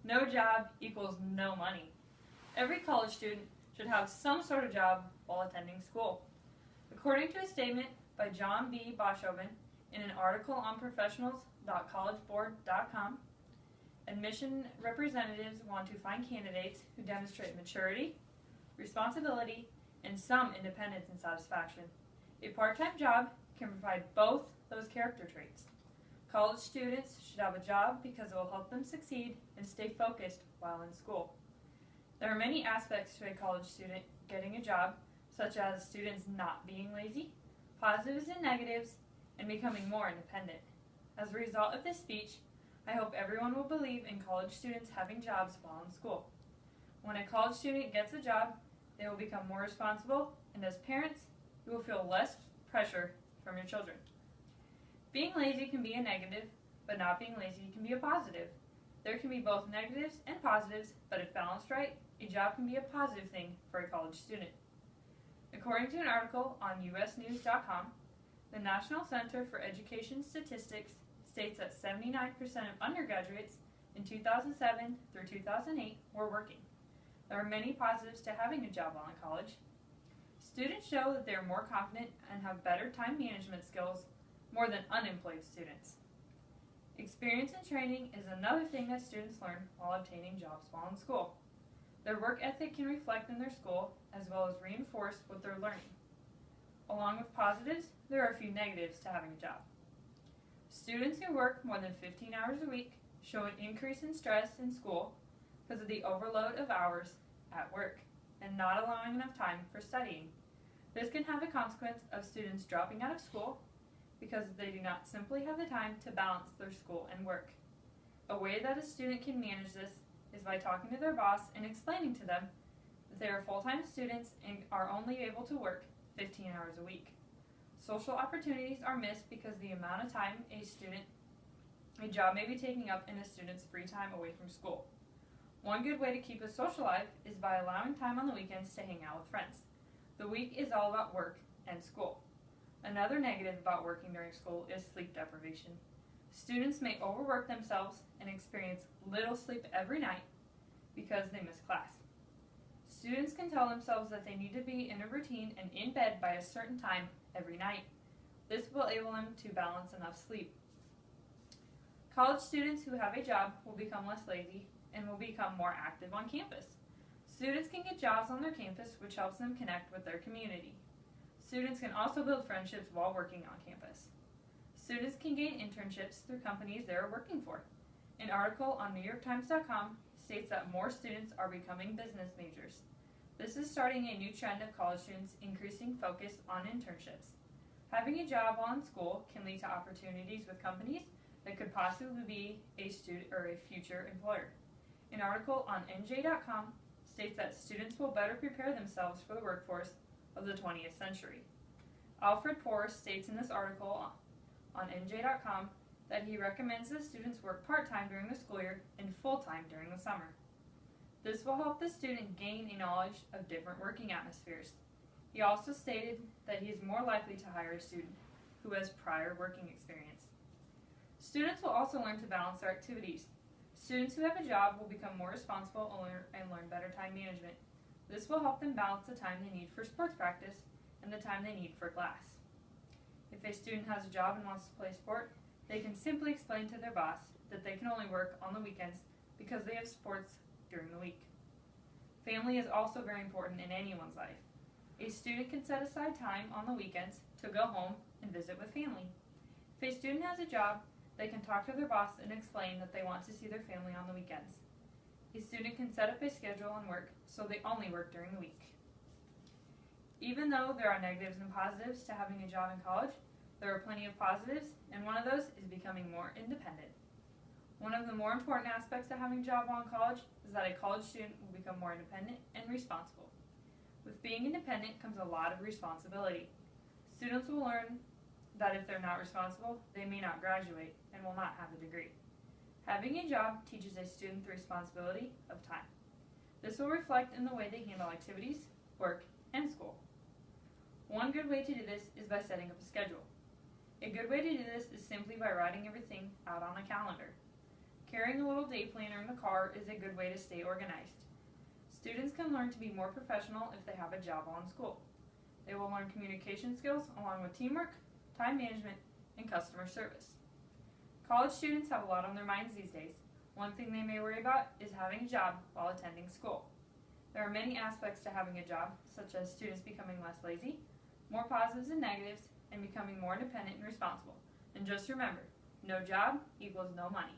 No job equals no money. Every college student should have some sort of job while attending school. According to a statement by John B. Boshoven in an article on professionals.collegeboard.com, admission representatives want to find candidates who demonstrate maturity, responsibility, and some independence and satisfaction. A part-time job can provide both those character traits. College students should have a job because it will help them succeed and stay focused while in school. There are many aspects to a college student getting a job, such as students not being lazy, positives and negatives, and becoming more independent. As a result of this speech, I hope everyone will believe in college students having jobs while in school. When a college student gets a job, they will become more responsible, and as parents, you will feel less pressure from your children. Being lazy can be a negative, but not being lazy can be a positive. There can be both negatives and positives, but if balanced right, a job can be a positive thing for a college student. According to an article on usnews.com, the National Center for Education Statistics states that 79% of undergraduates in 2007 through 2008 were working. There are many positives to having a job while in college. Students show that they are more confident and have better time management skills more than unemployed students. Experience and training is another thing that students learn while obtaining jobs while in school. Their work ethic can reflect in their school as well as reinforce what they're learning. Along with positives, there are a few negatives to having a job. Students who work more than 15 hours a week show an increase in stress in school because of the overload of hours at work and not allowing enough time for studying. This can have a consequence of students dropping out of school because they do not simply have the time to balance their school and work. A way that a student can manage this is by talking to their boss and explaining to them that they are full-time students and are only able to work 15 hours a week. Social opportunities are missed because the amount of time a job may be taking up in a student's free time away from school. One good way to keep a social life is by allowing time on the weekends to hang out with friends. The week is all about work and school. Another negative about working during school is sleep deprivation. Students may overwork themselves and experience little sleep every night because they miss class. Students can tell themselves that they need to be in a routine and in bed by a certain time every night. This will enable them to balance enough sleep. College students who have a job will become less lazy and will become more active on campus. Students can get jobs on their campus, which helps them connect with their community. Students can also build friendships while working on campus. Students can gain internships through companies they are working for. An article on NewYorkTimes.com states that more students are becoming business majors. This is starting a new trend of college students increasing focus on internships. Having a job while in school can lead to opportunities with companies that could possibly be a student or a future employer. An article on NJ.com states that students will better prepare themselves for the workforce of the 20th century. Alfred Poor states in this article on NJ.com that he recommends that students work part-time during the school year and full-time during the summer. This will help the student gain a knowledge of different working atmospheres. He also stated that he is more likely to hire a student who has prior working experience. Students will also learn to balance their activities. Students who have a job will become more responsible and learn better time management. This will help them balance the time they need for sports practice and the time they need for class. If a student has a job and wants to play sport, they can simply explain to their boss that they can only work on the weekends because they have sports during the week. Family is also very important in anyone's life. A student can set aside time on the weekends to go home and visit with family. If a student has a job, they can talk to their boss and explain that they want to see their family on the weekends. A student can set up a schedule and work so they only work during the week. Even though there are negatives and positives to having a job in college, there are plenty of positives, and one of those is becoming more independent. One of the more important aspects of having a job while in college is that a college student will become more independent and responsible. With being independent comes a lot of responsibility. Students will learn that if they're not responsible, they may not graduate and will not have a degree. Having a job teaches a student the responsibility of time. This will reflect in the way they handle activities, work, and school. One good way to do this is by setting up a schedule. A good way to do this is simply by writing everything out on a calendar. Carrying a little day planner in the car is a good way to stay organized. Students can learn to be more professional if they have a job while in school. They will learn communication skills along with teamwork, time management, and customer service. College students have a lot on their minds these days. One thing they may worry about is having a job while attending school. There are many aspects to having a job, such as students becoming less lazy, more positives and negatives, and becoming more independent and responsible. And just remember, no job equals no money.